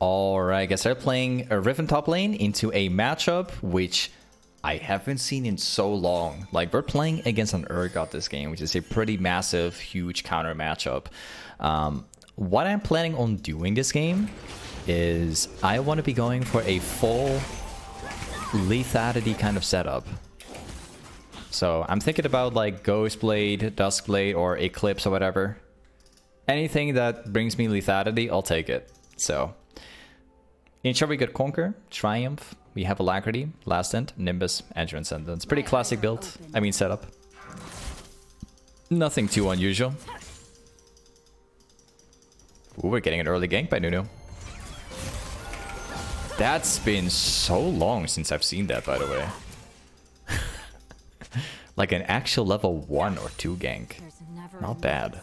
Alright, guys, I'm playing a Riven top lane into a matchup which I haven't seen in so long. Like, we're playing against an Urgot this game, which is a pretty massive, huge counter matchup. What I'm planning on doing this game is I want to be going for a full lethality kind of setup. So I'm thinking about like ghostblade, duskblade, or eclipse or whatever. Anything that brings me lethality, I'll take it. So in short, we got Conquer, Triumph, we have Alacrity, Last End, Nimbus, and Transcendence. Pretty classic build, I mean setup. Nothing too unusual. Ooh, we're getting an early gank by Nunu. That's been so long since I've seen that, by the way. Like an actual level 1 or 2 gank. Not bad.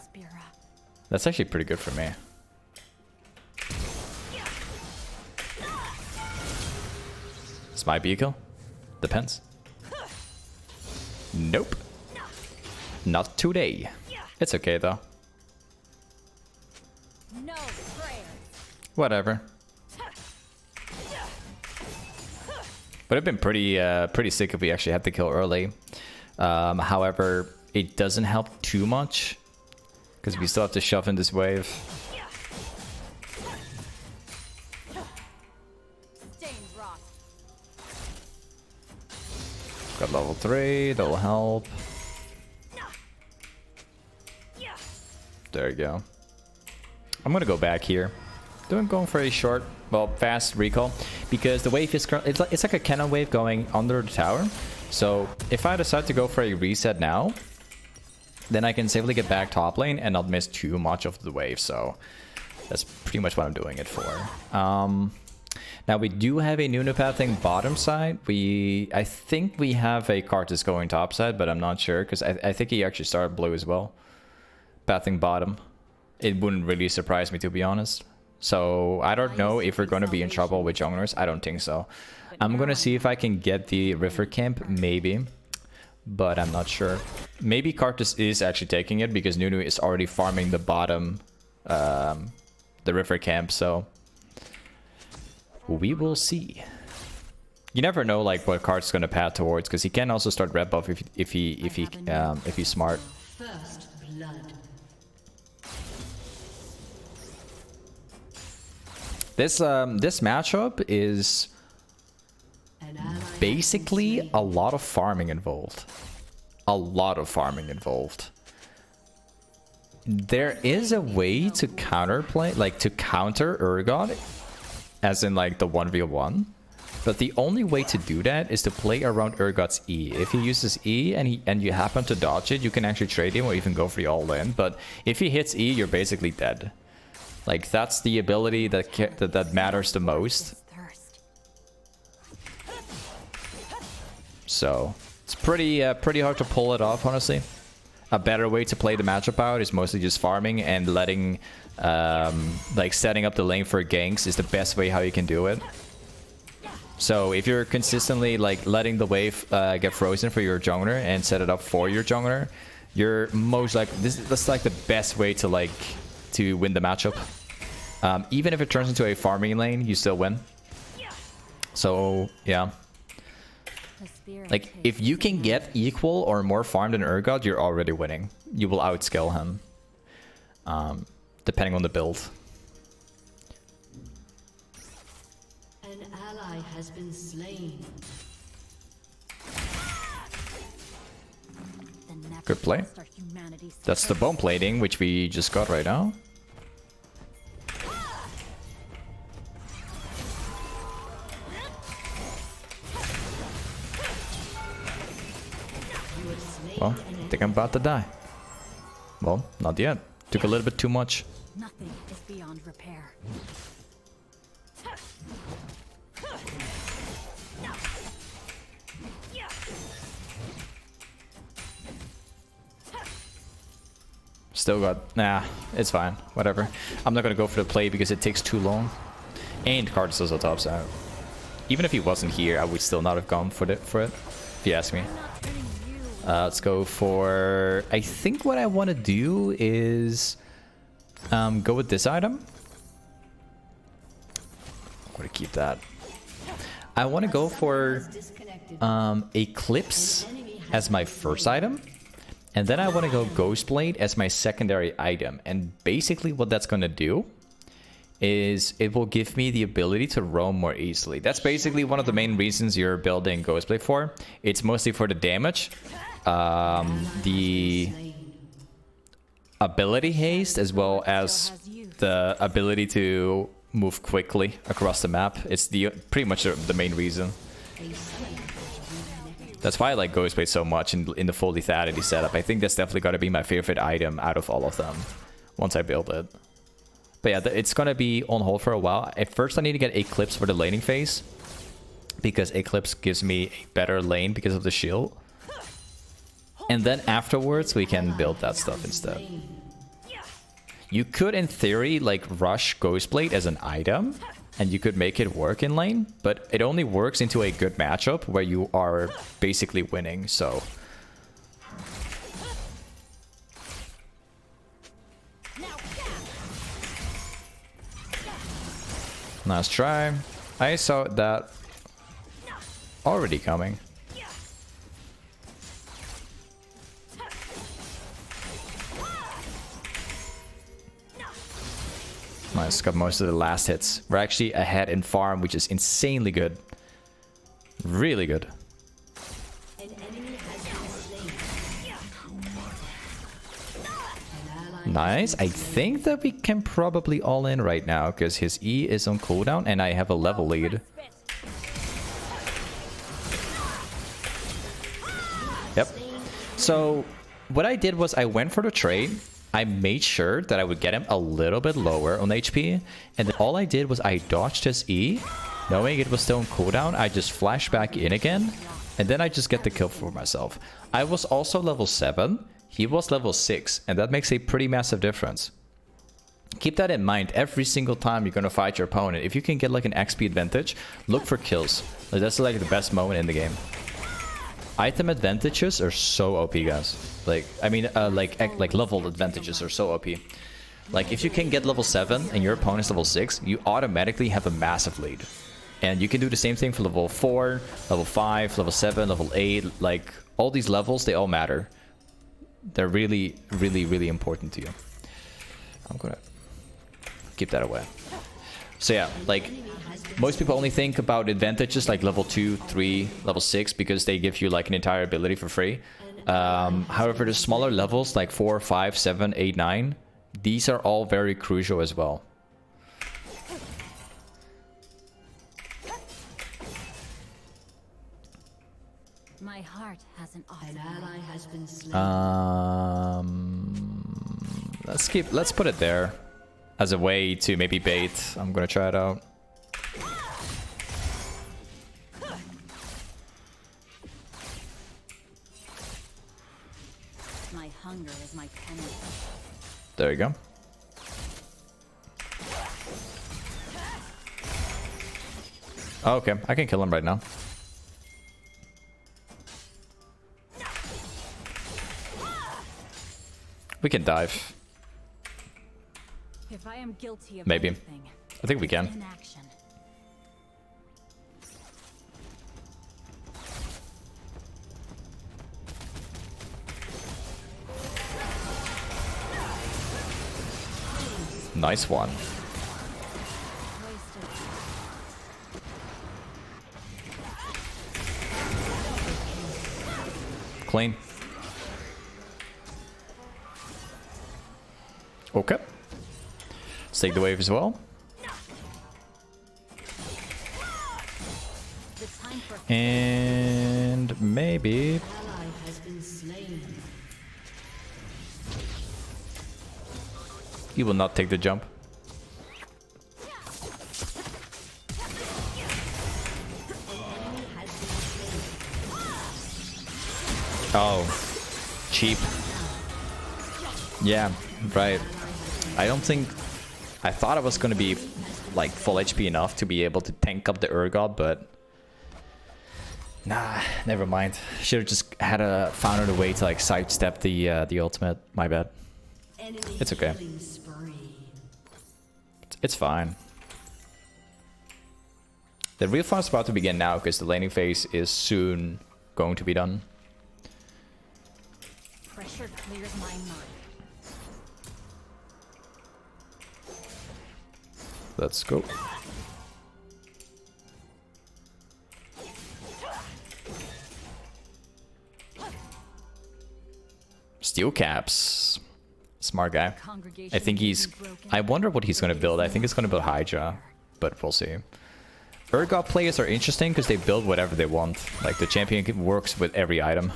That's actually pretty good for me. This might be a kill. Depends. Nope. Not today. It's okay though. Whatever. But it'd been pretty sick if we actually had the kill early. However, it doesn't help too much because we still have to shove in this wave. Got level 3, that'll help. There you go. I'm gonna go back here. Going for a short, well, fast recall because the wave is it's like a cannon wave going under the tower. So if I decide to go for a reset now, then I can safely get back top lane and not miss too much of the wave. So that's pretty much what I'm doing it for. Now we do have a Nunu pathing bottom side. I think we have a Karthus going top side, but I'm not sure because I think he actually started blue as well. Pathing bottom. It wouldn't really surprise me, to be honest. So I don't know if we're going to be in trouble with junglers. I don't think so. I'm going to see if I can get the river camp, maybe. But I'm not sure. Maybe Karthus is actually taking it because Nunu is already farming the bottom, the river camp. So we will see. You never know like what Karthus is going to path towards because he can also start red buff if he's smart. First blood. This matchup is basically a lot of farming involved. A lot of farming involved. There is a way to counterplay, like to counter Urgot, as in like the 1v1. But the only way to do that is to play around Urgot's E. If he uses E and you happen to dodge it, you can actually trade him or even go for the all-in. But if he hits E, you're basically dead. Like, that's the ability that matters the most. So, it's pretty hard to pull it off, honestly. A better way to play the matchup out is mostly just farming and letting, like, setting up the lane for ganks is the best way how you can do it. So, if you're consistently, like, letting the wave get frozen for your jungler and set it up for your jungler, you're most like, that's like the best way to, like, to win the matchup. Even if it turns into a farming lane, you still win. So, yeah. Like, if you can get equal or more farm than Urgot, you're already winning. You will outscale him. Depending on the build. An ally has been slain. Good play. That's the bone plating, which we just got right now. Well, I think I'm about to die. Well, not yet. Took a little bit too much. Nothing is beyond repair. Still got... Nah, it's fine. Whatever. I'm not gonna go for the play because it takes too long. And Karthus is on top side. Even if he wasn't here, I would still not have gone for it, if you ask me. Let's go for... I think what I want to do is go with this item. gonna keep that. I want to go for Eclipse as my first item. And then I want to go Ghostblade as my secondary item. And basically what that's going to do is it will give me the ability to roam more easily. That's basically one of the main reasons you're building Ghostblade for. It's mostly for the damage, the ability haste, as well as the ability to move quickly across the map. It's pretty much the main reason. That's why I like Ghostblade so much in the full lethality setup. I think that's definitely going to be my favorite item out of all of them once I build it. But yeah, it's going to be on hold for a while. At first I need to get Eclipse for the laning phase, because Eclipse gives me a better lane because of the shield. And then afterwards we can build that stuff instead. You could, in theory, like rush Ghostblade as an item, and you could make it work in lane, but it only works into a good matchup where you are basically winning, so... Nice try. I saw that already coming. Nice, got most of the last hits. We're actually ahead in farm, which is insanely good. Really good. Nice. I think that we can probably all in right now, because his E is on cooldown and I have a level lead. Yep. So what I did was I went for the trade. I made sure that I would get him a little bit lower on HP, and then all I did was I dodged his E, knowing it was still on cooldown. I just flashed back in again, and then I just get the kill for myself. I was also level 7, he was level 6, and that makes a pretty massive difference. Keep that in mind every single time you're gonna fight your opponent. If you can get like an XP advantage, look for kills. Like, that's like the best moment in the game. Item advantages are so OP, guys. Like, I mean, like level advantages are so OP. Like, if you can get level 7 and your opponent's level 6, you automatically have a massive lead. And you can do the same thing for level 4, level 5, level 7, level 8. Like, all these levels, they all matter. They're really, really, really important to you. I'm gonna keep that away. So yeah, like, most people only think about advantages like level 2, 3, level 6 because they give you like an entire ability for free. However, the smaller levels like 4, 5, 7, 8, 9, these are all very crucial as well. My heart has an ally has been slain. Let's put it there as a way to maybe bait. I'm gonna try it out. My hunger is my penance. There you go. Oh, okay, I can kill him right now. We can dive. If I am guilty of Maybe. anything, I think we can. inaction. Nice one. Wasted. Clean. Okay. Let's take the wave as well. The time for And maybe... Ally has been slain. He will not take the jump. Oh. Cheap. Yeah, right. I don't think... I thought I was going to be like full HP enough to be able to tank up the Urgot, but... Nah, never mind. Should have just found a way to like sidestep the ultimate. My bad. It's okay. It's fine. The real fun is about to begin now because the laning phase is soon going to be done. Pressure clears my mind. Let's go. Steel caps. Smart guy. I think he's... I wonder what he's going to build. I think he's going to build Hydra, but we'll see. Urgot players are interesting because they build whatever they want. Like, the champion works with every item.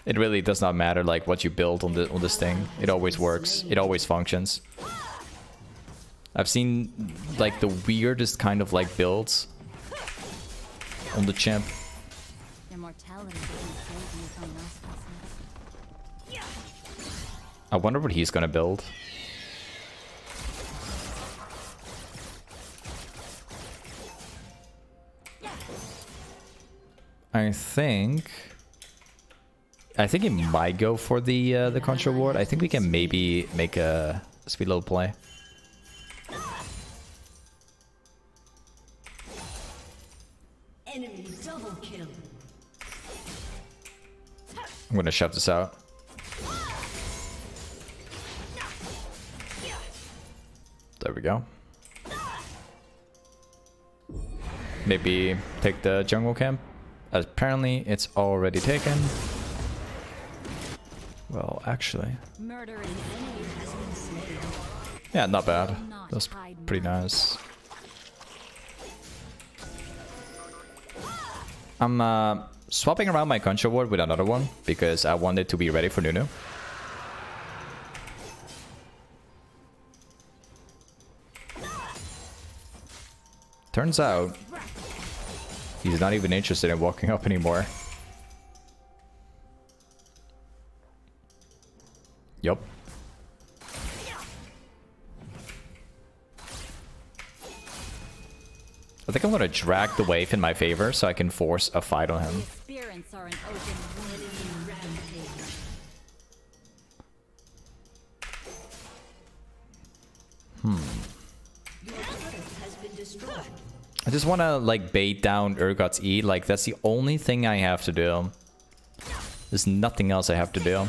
It really does not matter like what you build on this thing. It always works. It always functions. I've seen like the weirdest kind of like builds on the champ. Immortality doesn't save me from restlessness. I wonder what he's gonna build. I think he might go for the contra ward. I think we can maybe make a sweet little play. Enemy double kill. I'm gonna shove this out. There we go. Maybe take the jungle camp. Apparently it's already taken. Well, actually. Murder is Yeah, not bad. That's pretty nice. I'm swapping around my contra ward with another one because I want it to be ready for Nunu. Turns out he's not even interested in walking up anymore. Yup. I think I'm gonna drag the wave in my favor so I can force a fight on him. Spirits are an open I just wanna like bait down Urgot's E. Like that's the only thing I have to do. There's nothing else I have to do.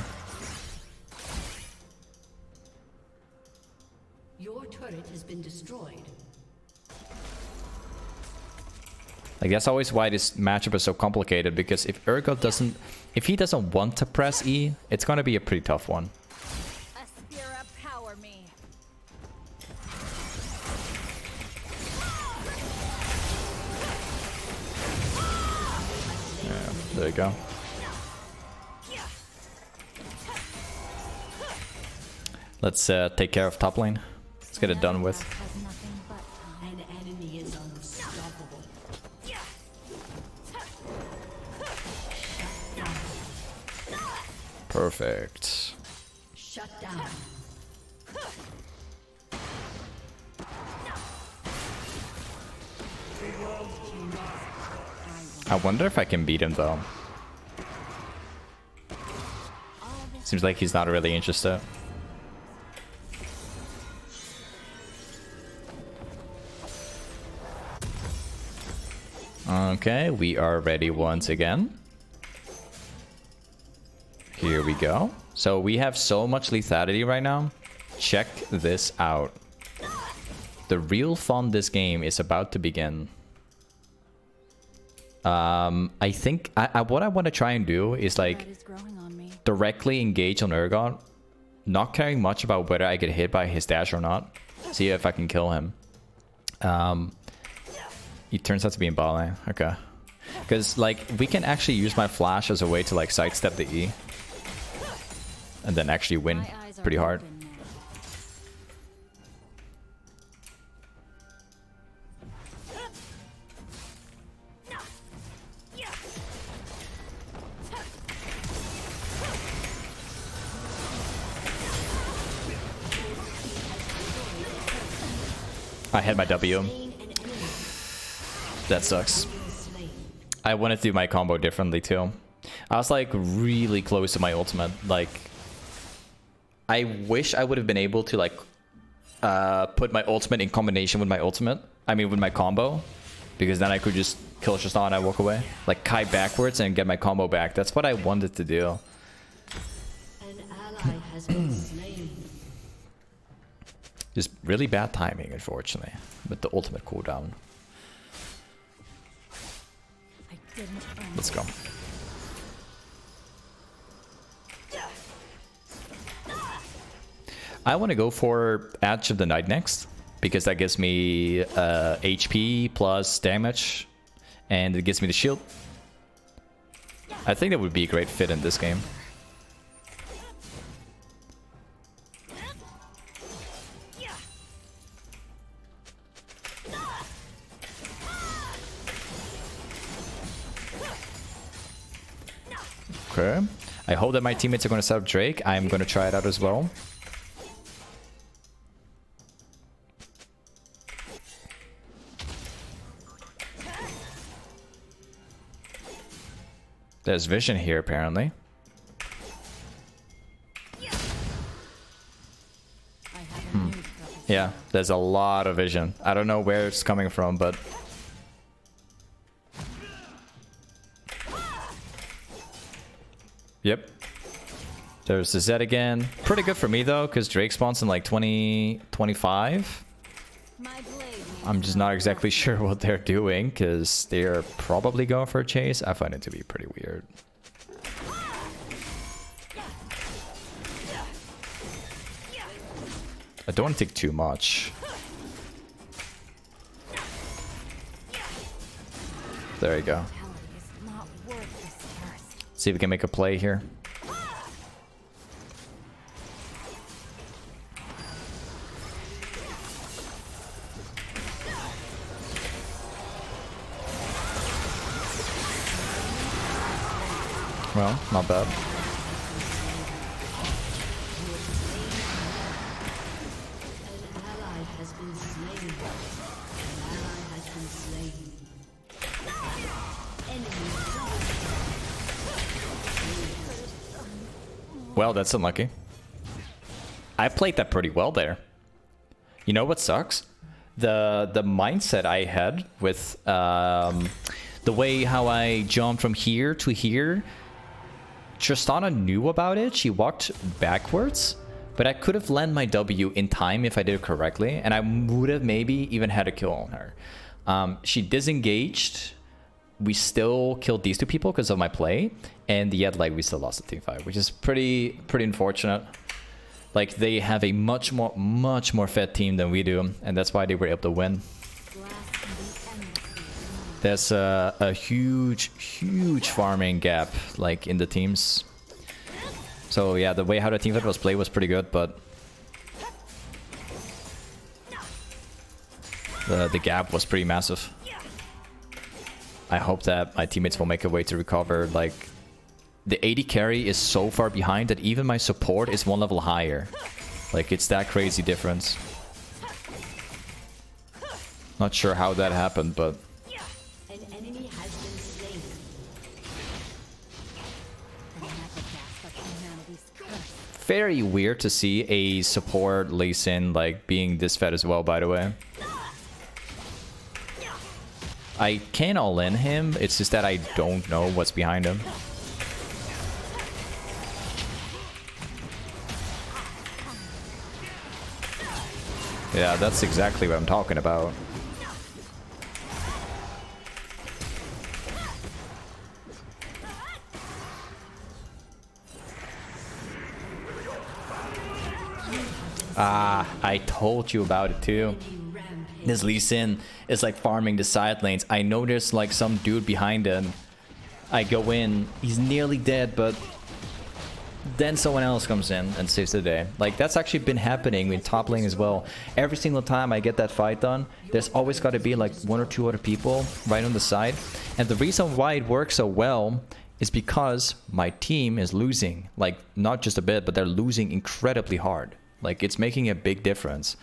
Your turret has been destroyed. Like that's always why this matchup is so complicated, because if Urgot doesn't, if he doesn't want to press E, it's gonna be a pretty tough one. Aspira, power me. Yeah, there you go. Let's take care of top lane. Let's get it done with. Has nothing but time. An enemy is unstoppable. Perfect. Shut down. I wonder if I can beat him though. Seems like he's not really interested. Okay, we are ready once again. Here we go. So we have so much lethality right now. Check this out. The real fun this game is about to begin. I think what I want to try and do is like Blood is growing on me. directly engage on Urgot, not caring much about whether I get hit by his dash or not. See if I can kill him. He turns out to be in bot lane. Okay. Because like we can actually use my flash as a way to like sidestep the E. And then actually win My eyes are pretty hard. open now. I had my W. That sucks. I wanted to do my combo differently too. I was like really close to my ultimate. Like, I wish I would have been able to like put my ultimate in combination with my ultimate. I mean, with my combo. Because then I could just kill Shostan and I walk away. Like, Kai backwards and get my combo back. That's what I wanted to do. An ally has been slain. Just really bad timing, unfortunately. With the ultimate cooldown. I didn't earn Let's go. I want to go for Edge of the Night next, because that gives me HP plus damage, and it gives me the shield. I think that would be a great fit in this game. Okay. I hope that my teammates are going to set up Drake. I'm going to try it out as well. There's vision here, apparently. I have a new trouble. Yeah, there's a lot of vision. I don't know where it's coming from, but... Yep. There's the Zed again. Pretty good for me, though, because Drake spawns in like 2025. My blade I'm just not exactly sure what they're doing, because they're probably going for a chase. I find it to be pretty weird. I don't want to take too much. There you go. Lethality is not worth this thirst. See if we can make a play here. Well, not bad. An ally has been slain. An ally has been slain. Well, that's unlucky. I played that pretty well there. You know what sucks? The mindset I had with the way how I jumped from here to here. Tristana knew about it. She walked backwards, but I could have landed my W in time if I did it correctly, and I would have maybe even had a kill on her. She disengaged. We still killed these two people because of my play, and yet like we still lost the team fight, which is pretty unfortunate. Like they have a much more fed team than we do, and that's why they were able to win. Glass can be endlessly renewed. There's a huge farming gap like in the teams. So yeah, the way how the team fight was played was pretty good, but the gap was pretty massive. I hope that my teammates will make a way to recover. Like the AD carry is so far behind that even my support is one level higher. Like it's that crazy difference. Not sure how that happened, but An enemy has been slain. The epitaph of humanity's curse. very weird to see a support Lee Sin like being this fed as well, by the way. I can all in him, it's just that I don't know what's behind him. Yeah, that's exactly what I'm talking about. Ah, I told you about it too. This Lee Sin is like farming the side lanes. I know there's like some dude behind him. I go in, he's nearly dead, but then someone else comes in and saves the day. Like that's actually been happening in top lane as well. Every single time I get that fight done, there's always got to be like one or two other people right on the side. And the reason why it works so well is because my team is losing. Like not just a bit, but they're losing incredibly hard. Like it's making a big difference.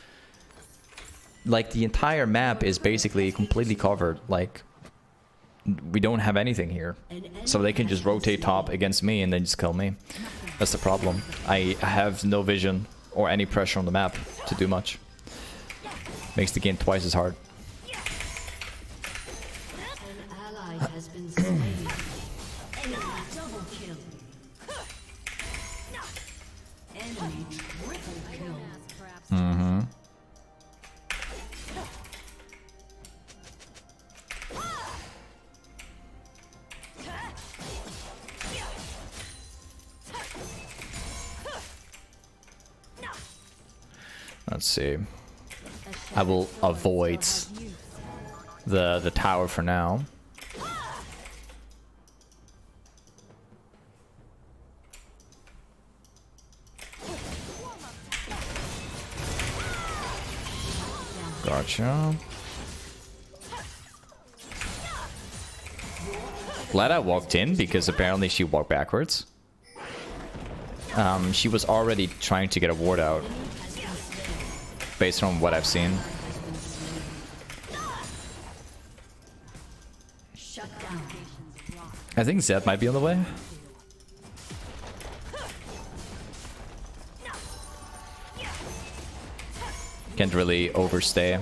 Like the entire map is basically completely covered. Like we don't have anything here, so they can just rotate top against me and then just kill me. That's the problem. I have no vision or any pressure on the map to do much. Makes the game twice as hard. An ally has been slain. Enemy double kill. Enemy triple kill. Mm-hmm. Let's see. I will avoid the tower for now. Gotcha. Glad I walked in because apparently she walked backwards. She was already trying to get a ward out based on what I've seen. Shut down. I think Zed might be on the way. Can't really overstay.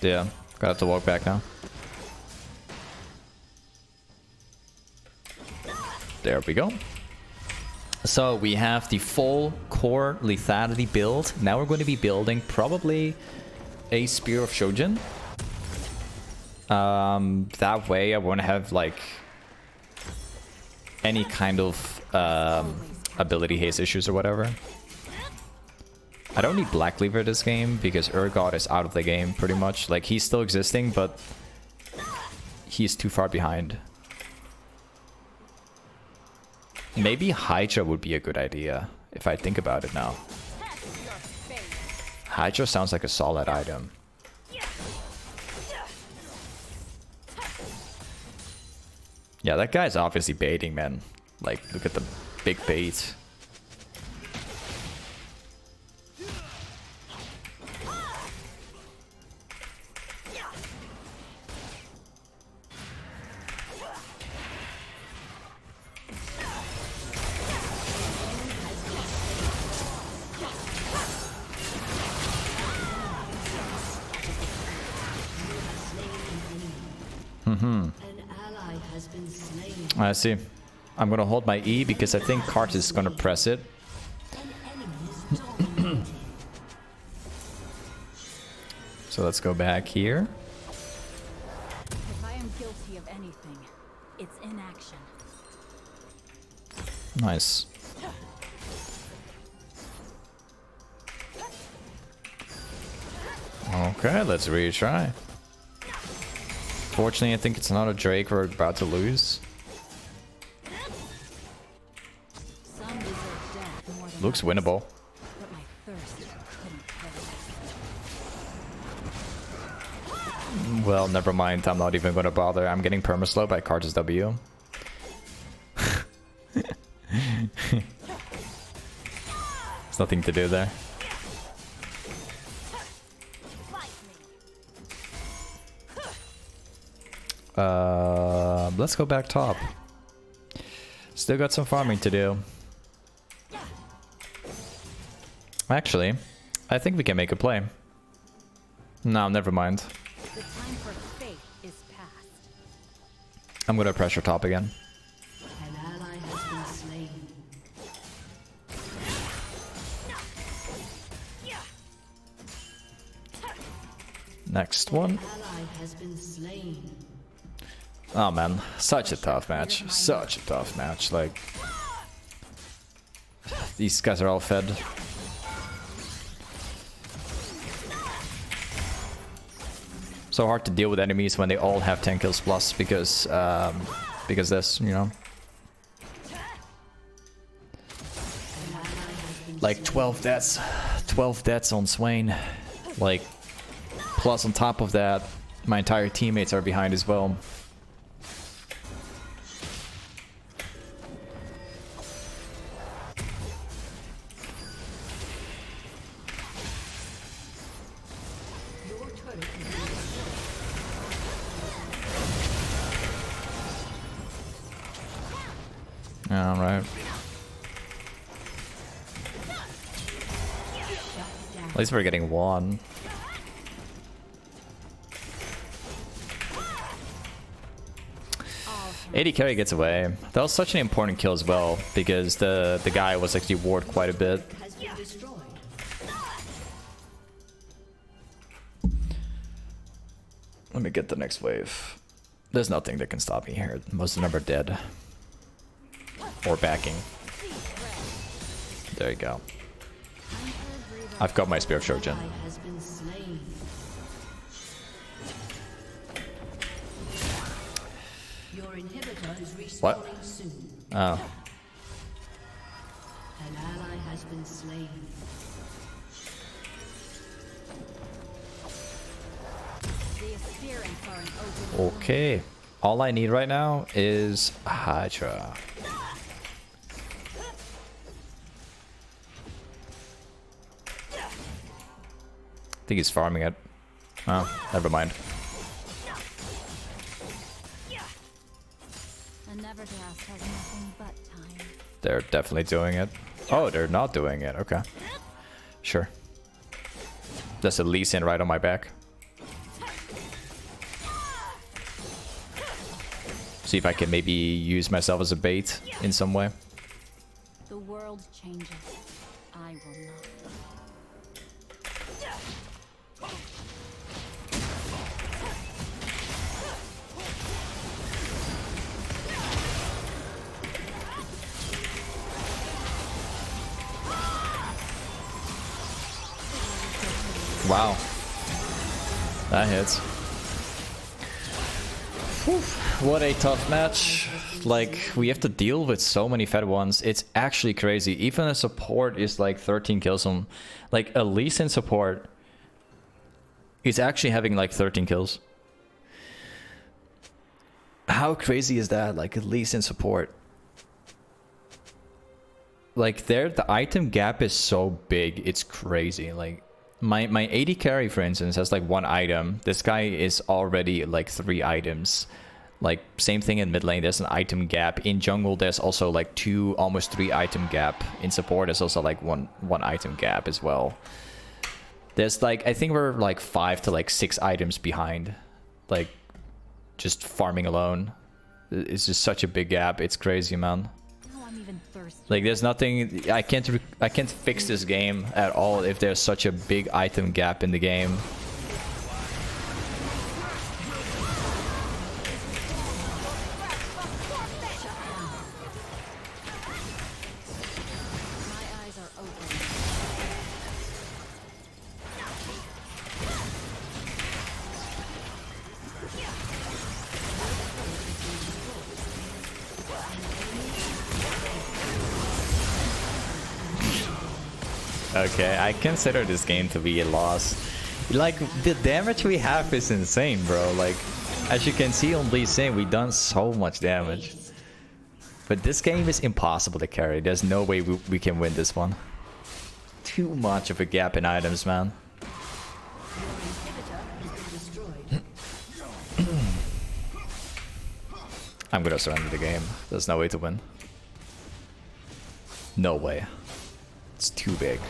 Yeah, gotta have to walk back now. There we go. So we have the full core lethality build. Now we're going to be building probably a Spear of Shojin. That way I won't have like any kind of ability haste issues or whatever. I don't need Black Cleaver this game because Urgot is out of the game pretty much. Like he's still existing, but he's too far behind. Maybe Hydra would be a good idea if I think about it now. Hydra sounds like a solid item. Yeah, that guy's obviously baiting, man. Like, look at the big bait. An ally has been slain. I see. I'm gonna hold my E because I think Kart is gonna press it. An enemy is dominated. So let's go back here. If I am guilty of anything, it's inaction. Nice. Okay, let's retry. Fortunately, I think it's not a Drake we're about to lose. Some deserve death more than Looks others, winnable. but my thirst couldn't kill. Well, never mind. I'm not even gonna bother. I'm getting permaslow by Kart's W. There's nothing to do there. Let's go back top. Still got some farming to do. Actually, I think we can make a play. No, never mind. The time for fate is past. I'm gonna pressure top again. An ally has been slain. Next one. Ally has been slain. Oh man, such a tough match. Such a tough match. Like, these guys are all fed. So hard to deal with enemies when they all have 10 kills plus because this, you know. Like 12 deaths. 12 deaths on Swain. Like, plus on top of that, my entire teammates are behind as well. All right. At least we're getting one. AD carry gets away. That was such an important kill as well, because the guy was actually ward quite a bit. Has been destroyed. Let me get the next wave. There's nothing that can stop me here. Most of them are dead. Or backing. There you go. I've got my Spear of Shojin. Has been slain. Your inhibitor is respawning What? soon. Oh. An ally has been slain. The experience are an open Okay. All I need right now is Hydra. I think he's farming it. Oh, never mind. A never grass has nothing but time. They're definitely doing it. Oh, they're not doing it. Okay. Sure. That's a Lee Sin right on my back. See if I can maybe use myself as a bait in some way. The world changes. I will not. Wow. That hits. Whew. What a tough match. Like, we have to deal with so many fed ones. It's actually crazy. Even a support is like 13 kills on... Like, a Lee Sin support is actually having like 13 kills. How crazy is that? Like, a Lee Sin support. Like, there, the item gap is so big. It's crazy. Like... My AD carry, for instance, has like 1 item. This guy is already like 3 items. Like, same thing in mid lane, there's an item gap. In jungle, there's also like 2, almost 3 item gap. In support, there's also like one item gap as well. There's like, I think we're like 5 to like 6 items behind. Like, just farming alone. It's just such a big gap. It's crazy, man. Now I'm even thirsty. Like, there's nothing... I can't fix this game at all if there's such a big item gap in the game. My eyes are open. Okay, I consider this game to be a loss. Like, the damage we have is insane, bro. Like, as you can see on Lee Sin, we've done so much damage. But this game is impossible to carry. There's no way we can win this one. Too much of a gap in items, man. I'm gonna surrender the game. There's no way to win. No way. It's too big.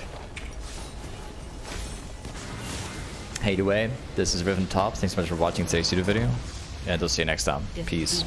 Hey, anyway, this is Riven Top. Thanks so much for watching today's YouTube video, and I'll see you next time. Peace.